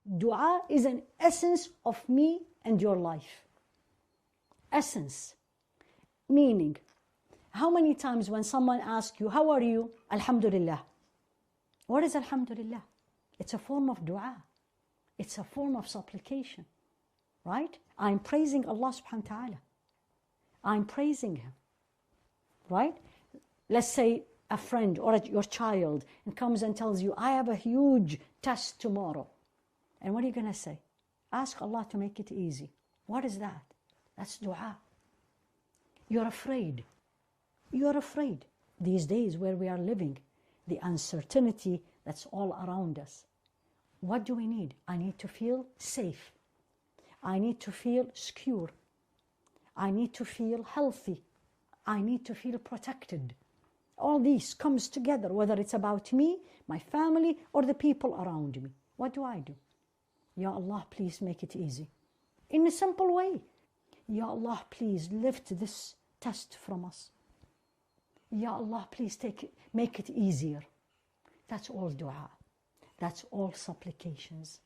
Dua is an essence of me and your life. Essence. Meaning, how many times when someone asks you, how are you? Alhamdulillah. What is Alhamdulillah? It's a form of dua. It's a form of supplication. Right? I'm praising Allah subhanahu wa ta'ala. I'm praising Him. Right? Let's say a friend or your child and comes and tells you, I have a huge test tomorrow. And what are you going to say? Ask Allah to make it easy. What is that? That's dua. You're afraid. You're afraid. These days where we are living, the uncertainty that's all around us. What do we need? I need to feel safe. I need to feel secure. I need to feel healthy. I need to feel protected. All this comes together, whether it's about me, my family, or the people around me. What do? Ya Allah, please make it easy. In a simple way. Ya Allah, please lift this test from us. Ya Allah, please make it easier. That's all dua. That's all supplications.